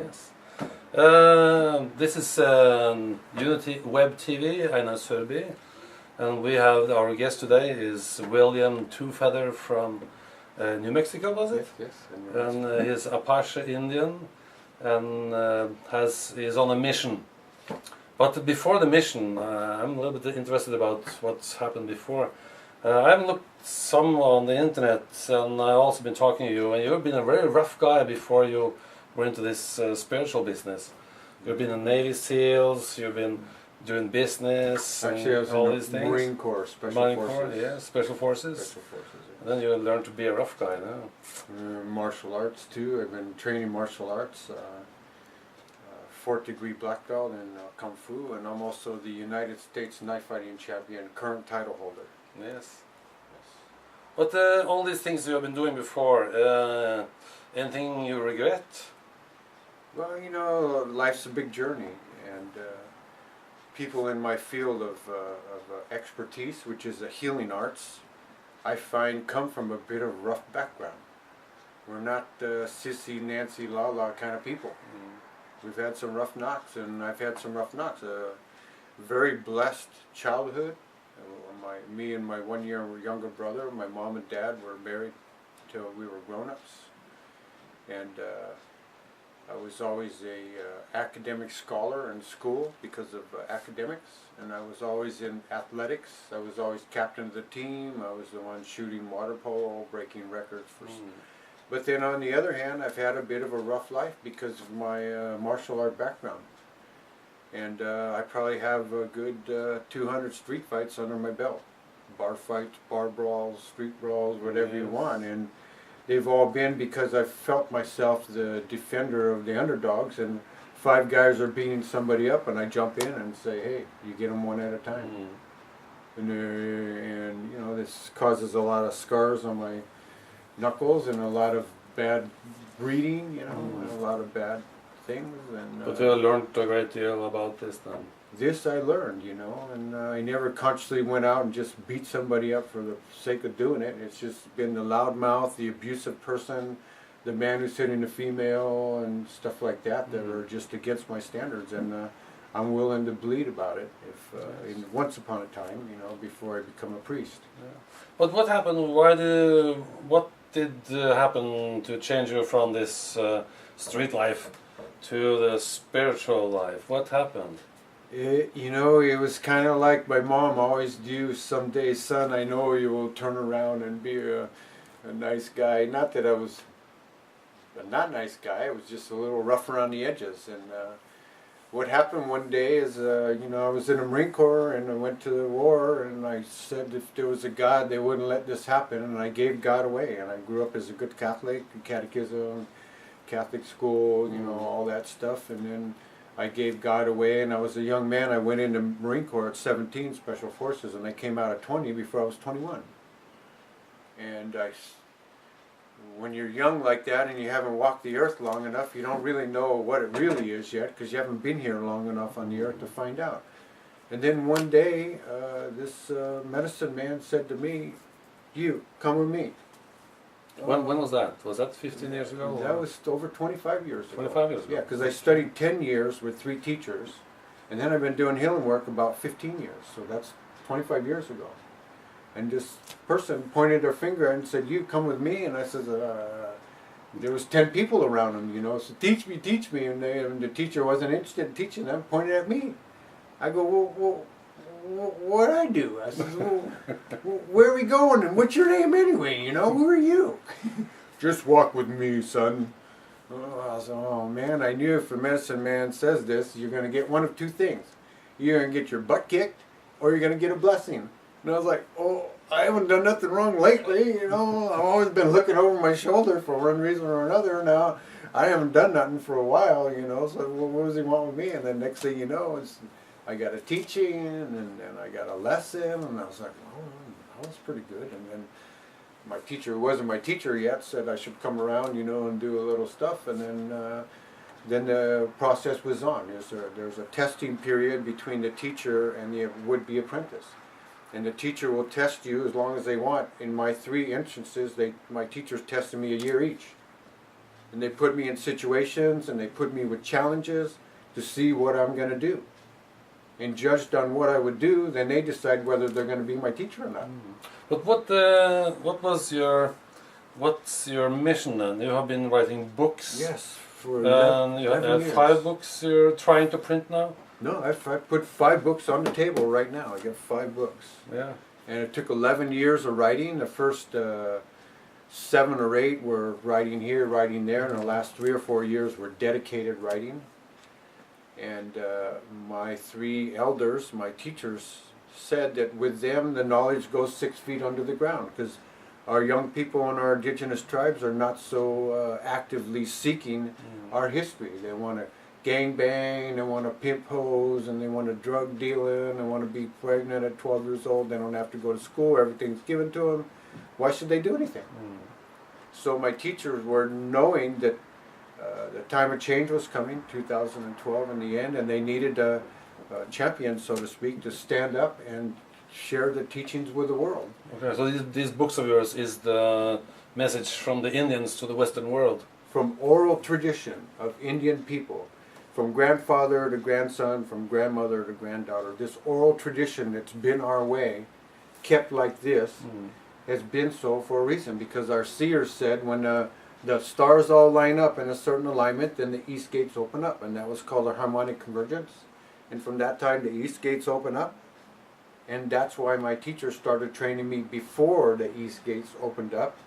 Yes. This is Unity Web TV, Einar Sørby, and we have our guest today is William Two Feather from New Mexico, was it? Yes. And he's Apache Indian, and is on a mission. But before the mission, I'm a little bit interested about what's happened before. I've looked some on the internet, and I've also been talking to you, and you've been a very rough guy before you were into this spiritual business. You've been in Navy SEALs, you've been doing business, actually I was all in these the things. Marine Corps, Special Forces. Corps, yeah, Special Forces. Special Forces, yeah. And then you learned to be a rough guy now. Martial arts too. I've been training martial arts. 4th degree black belt in Kung Fu, and I'm also the United States knife fighting champion, current title holder. Yes. But all these things you have been doing before, anything you regret? Well, you know, life's a big journey, and people in my field of expertise, which is the healing arts, I find come from a bit of rough background. We're not sissy, Nancy, la-la kind of people. We've had some rough knocks, and I've had some rough knocks. Very blessed childhood. Me and my 1 year younger brother, my mom and dad were married till we were grown-ups. And I was always a academic scholar in school because of academics, and I was always in athletics. I was always captain of the team. I was the one shooting water polo, breaking records for. But then on the other hand, I've had a bit of a rough life because of my martial art background. And I probably have a good 200 street fights under my belt. Bar fights, bar brawls, street brawls, whatever you want. And they've all been because I've felt myself the defender of the underdogs, and 5 guys are beating somebody up, and I jump in and say, hey, you get them one at a time. And you know, this causes a lot of scars on my knuckles and a lot of bad breeding, you know, and a lot of bad things. And but you learned a great deal about this then. This I learned, you know, and I never consciously went out and just beat somebody up for the sake of doing it. It's just been the loudmouth, the abusive person, the man who's hitting the female and stuff like that that are just against my standards, and I'm willing to bleed about it if once upon a time, you know, before I become a priest. Yeah. But what happened? What did happen to change you from this street life to the spiritual life? What happened? You know, it was kind of like my mom always do. Someday, son, I know you will turn around and be a nice guy. Not that I was a not nice guy. I was just a little rough around the edges. And what happened one day is, you know, I was in the Marine Corps and I went to the war, and I said if there was a God, they wouldn't let this happen. And I gave God away. And I grew up as a good Catholic, catechism, Catholic school, you know, all that stuff. And then I gave God away, and I was a young man. I went into Marine Corps at 17, Special Forces, and I came out at 20 before I was 21. And when you're young like that and you haven't walked the earth long enough, you don't really know what it really is yet, because you haven't been here long enough on the earth to find out. And then one day, this medicine man said to me, you, come with me. When was that? Was that 15 years ago? That was over 25 years ago. 25 years ago? Yeah, because I studied 10 years with 3 teachers, and then I've been doing healing work about 15 years, so that's 25 years ago. And this person pointed their finger and said, you come with me, and I said, there was 10 people around him, you know, so teach me, and the teacher wasn't interested in teaching them, pointed at me. I go, well, what'd I do? I said, well, where are we going, and what's your name anyway, you know, who are you? Just walk with me, son. Oh, I said, oh man, I knew if a medicine man says this, you're going to get one of 2 things. You're going to get your butt kicked, or you're going to get a blessing. And I was like, oh, I haven't done nothing wrong lately, you know, I've always been looking over my shoulder for one reason or another. Now, I haven't done nothing for a while, you know, so what does he want with me? And then next thing you know, I got a teaching, and then I got a lesson, and I was like, oh, that was pretty good. And then my teacher, who wasn't my teacher yet, said I should come around, you know, and do a little stuff. And then the process was on. There's a testing period between the teacher and the would-be apprentice. And the teacher will test you as long as they want. In my 3 instances, my teachers tested me a year each. And they put me in situations and they put me with challenges to see what I'm going to do. And judged on what I would do, then they decide whether they're going to be my teacher or not. But what's your mission then? You have been writing books. Yes, for And you 11 have years. 5 books you're trying to print now? No, I put 5 books on the table right now. I got 5 books. Yeah. And it took 11 years of writing. The first 7 or 8 were writing here, writing there, and the last 3 or 4 years were dedicated writing. And my 3 elders, my teachers, said that with them the knowledge goes 6 feet under the ground, because our young people in our indigenous tribes are not so actively seeking our history. They want to gangbang, they want to pimp hoes, and they want to drug dealing, they want to be pregnant at 12 years old, they don't have to go to school, everything's given to them. Why should they do anything? So my teachers were knowing that the time of change was coming, 2012 in the end, and they needed a champion, so to speak, to stand up and share the teachings with the world. Okay, so these books of yours is the message from the Indians to the Western world. From oral tradition of Indian people, from grandfather to grandson, from grandmother to granddaughter, this oral tradition that's been our way, kept like this, has been so for a reason, because our seers said when the stars all line up in a certain alignment, then the east gates open up, and that was called a harmonic convergence. And from that time the east gates open up, and that's why my teachers started training me before the east gates opened up,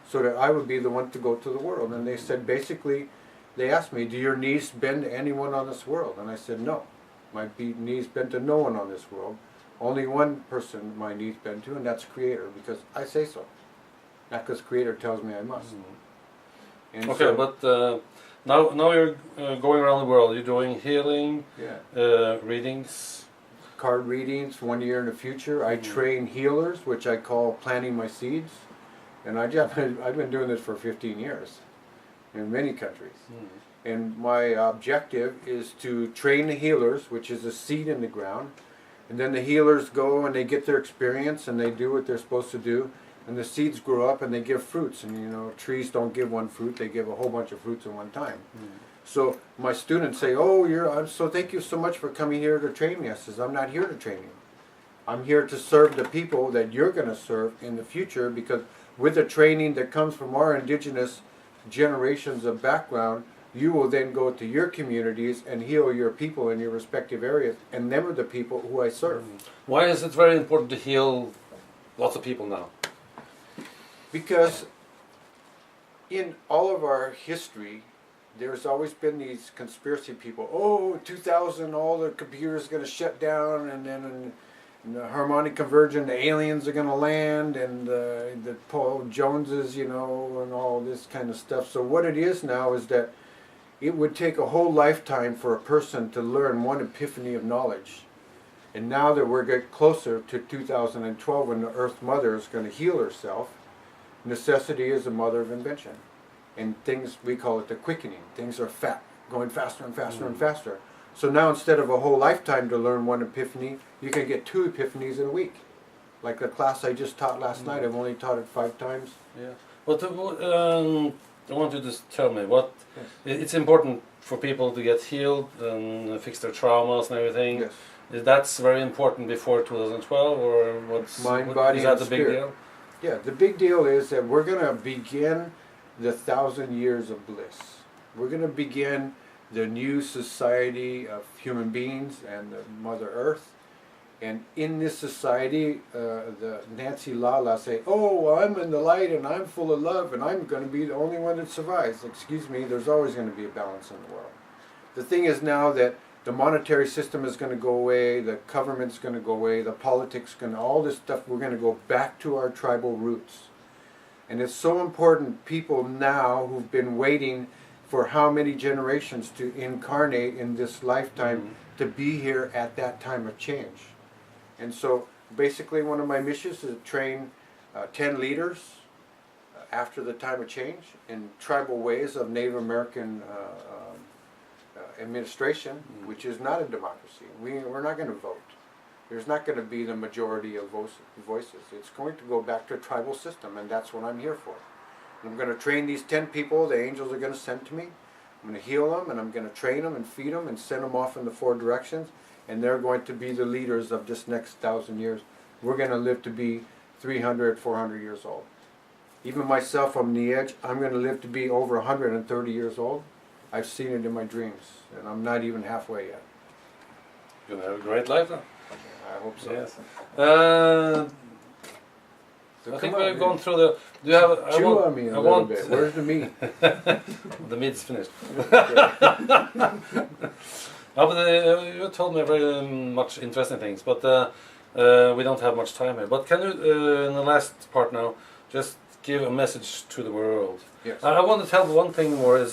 so that I would be the one to go to the world. And they said, basically, they asked me, do your knees bend to anyone on this world? And I said, no. My knees bend to no one on this world. Only one person my knees bend to, and that's Creator, because I say so. Not because Creator tells me I must. And okay, so, but now you're going around the world. You're doing healing, yeah. readings. Card readings, 1 year in the future. I train healers, which I call planting my seeds. And I've been doing this for 15 years in many countries. And my objective is to train the healers, which is a seed in the ground. And then the healers go and they get their experience and they do what they're supposed to do. And the seeds grow up and they give fruits. And you know, trees don't give one fruit, they give a whole bunch of fruits at one time. So my students say, oh, so thank you so much for coming here to train me. I says, I'm not here to train you. I'm here to serve the people that you're going to serve in the future, because with the training that comes from our indigenous generations of background, you will then go to your communities and heal your people in your respective areas, and them are the people who I serve. Why is it very important to heal lots of people now? Because in all of our history, there's always been these conspiracy people. Oh, 2000, all the computers going to shut down, and then in the harmonic convergence, the aliens are going to land, and the Paul Joneses, you know, and all this kind of stuff. So what it is now is that it would take a whole lifetime for a person to learn one epiphany of knowledge. And now that we're getting closer to 2012, when the Earth Mother is going to heal herself, necessity is the mother of invention. And things, we call it the quickening. Things are going faster and faster and faster. So now instead of a whole lifetime to learn one epiphany, you can get 2 epiphanies in a week. Like the class I just taught last night, I've only taught it 5 times. Yeah. But I want you to just tell me what it's important for people to get healed and fix their traumas and everything. Yes. That's very important before 2012, or what's Mind, body, is that and the big spirit. deal? Yeah, the big deal is that we're going to begin the 1,000 years of bliss. We're going to begin the new society of human beings and the Mother Earth. And in this society, the Nancy Lala say, oh, I'm in the light and I'm full of love and I'm going to be the only one that survives. Excuse me, there's always going to be a balance in the world. The thing is now that the monetary system is going to go away, the government's going to go away, the politics going to, all this stuff, we're going to go back to our tribal roots. And it's so important, people now who've been waiting for how many generations to incarnate in this lifetime to be here at that time of change. And so basically one of my missions is to train 10 leaders after the time of change in tribal ways of Native American administration, which is not a democracy. We're not going to vote. There's not going to be the majority of voices. It's going to go back to a tribal system, and that's what I'm here for. I'm going to train these 10 people the angels are going to send to me. I'm going to heal them, and I'm going to train them and feed them and send them off in the 4 directions. And they're going to be the leaders of this next 1,000 years. We're going to live to be 300, 400 years old. Even myself, on the edge, I'm going to live to be over 130 years old. I've seen it in my dreams, and I'm not even halfway yet. You're going to have a great life then. I hope so. Yes. So I think come on, we've man. gone through the... Do you have... Chew on me a little bit. Where's the meat? The meat's finished. But, you told me very much interesting things, but we don't have much time here. But can you, in the last part now, just give a message to the world? Yes. I want to tell one thing more. Is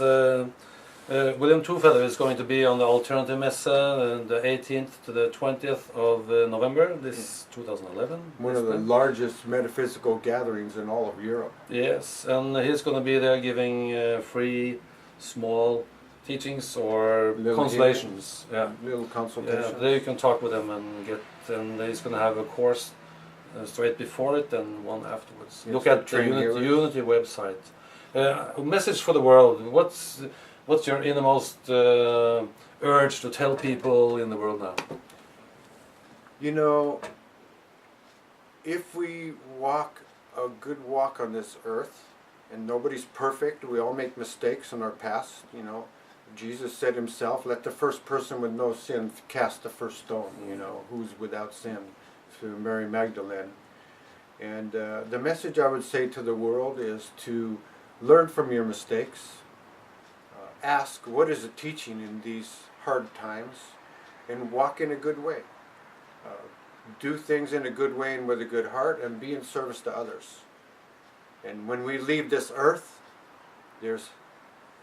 William Tufeather is going to be on the Alternative Messe the 18th to the 20th of November, this 2011. One of the largest metaphysical gatherings in all of Europe. Yes, and he's going to be there giving free, small teachings or Little consolations. Yeah. Little consultations. Yeah, there you can talk with him and get. And he's going to have a course straight before it and one afterwards. Yes, Look at the Unity website. A message for the world. What's your innermost urge to tell people in the world now? You know, if we walk a good walk on this earth, and nobody's perfect, we all make mistakes in our past, you know. Jesus said himself, let the first person with no sin cast the first stone, you know, who's without sin, through Mary Magdalene. And the message I would say to the world is to learn from your mistakes, ask what is it teaching in these hard times, and walk in a good way. Do things in a good way and with a good heart, and be in service to others. And when we leave this earth, there's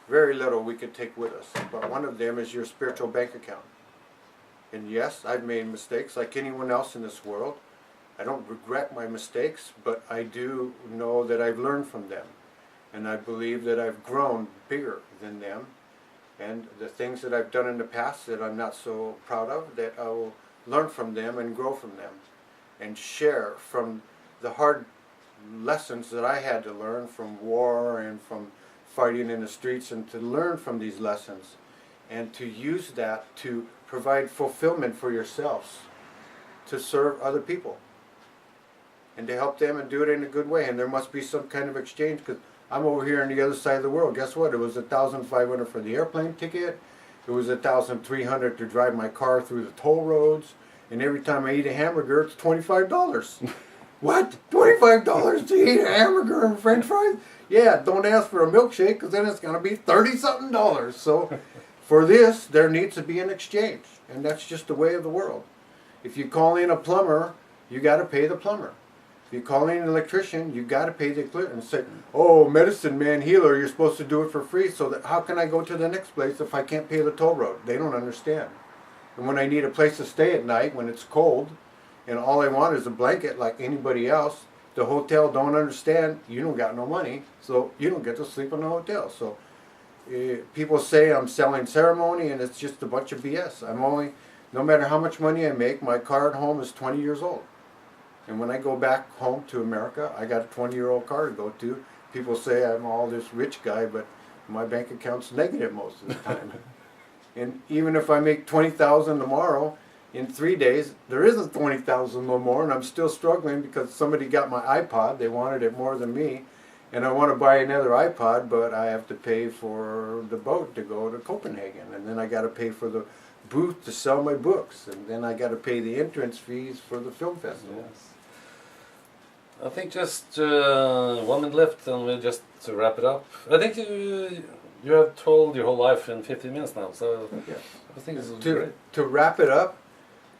very little we could take with us, but one of them is your spiritual bank account. And yes, I've made mistakes like anyone else in this world. I don't regret my mistakes, but I do know that I've learned from them. And I believe that I've grown bigger than them. And the things that I've done in the past that I'm not so proud of, that I will learn from them and grow from them. And share from the hard lessons that I had to learn from war and from fighting in the streets, and to learn from these lessons and to use that to provide fulfillment for yourselves, to serve other people and to help them and do it in a good way. And there must be some kind of exchange, because I'm over here on the other side of the world. Guess what? It was $1,500 for the airplane ticket. It was $1,300 to drive my car through the toll roads, and every time I eat a hamburger, it's $25. What? $25 to eat a hamburger and french fries? Yeah, don't ask for a milkshake, because then it's going to be $30-something. So for this, there needs to be an exchange. And that's just the way of the world. If you call in a plumber, you got to pay the plumber. If you call in an electrician, you got to pay the electrician. And say, oh, medicine man, healer, you're supposed to do it for free. So that how can I go to the next place if I can't pay the toll road? They don't understand. And when I need a place to stay at night when it's cold, and all I want is a blanket like anybody else, the hotel don't understand, you don't got no money, so you don't get to sleep in the hotel. So people say I'm selling ceremony, and it's just a bunch of BS. I'm only, no matter how much money I make, my car at home is 20 years old. And when I go back home to America, I got a 20-year-old car to go to. People say I'm all this rich guy, but my bank account's negative most of the time. And even if I make $20,000 tomorrow, in 3 days, there isn't $20,000 no more, and I'm still struggling because somebody got my iPod. They wanted it more than me, and I want to buy another iPod, but I have to pay for the boat to go to Copenhagen, and then I got to pay for the booth to sell my books, and then I got to pay the entrance fees for the film festival. Yes. I think just 1 minute left, and we'll just wrap it up. I think you have told your whole life in 15 minutes now, so Yes. I think this is To, great. to wrap it up,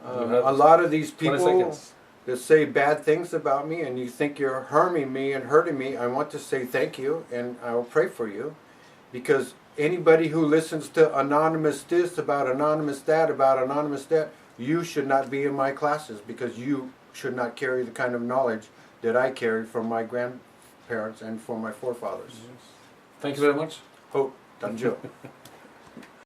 a lot of these 20 people seconds. that say bad things about me, and you think you're harming me and hurting me, I want to say thank you, and I will pray for you, because anybody who listens to anonymous this about anonymous that about anonymous that, you should not be in my classes, because you should not carry the kind of knowledge that I carried from my grandparents and from my forefathers. Thank you very much. Hope, Danjo.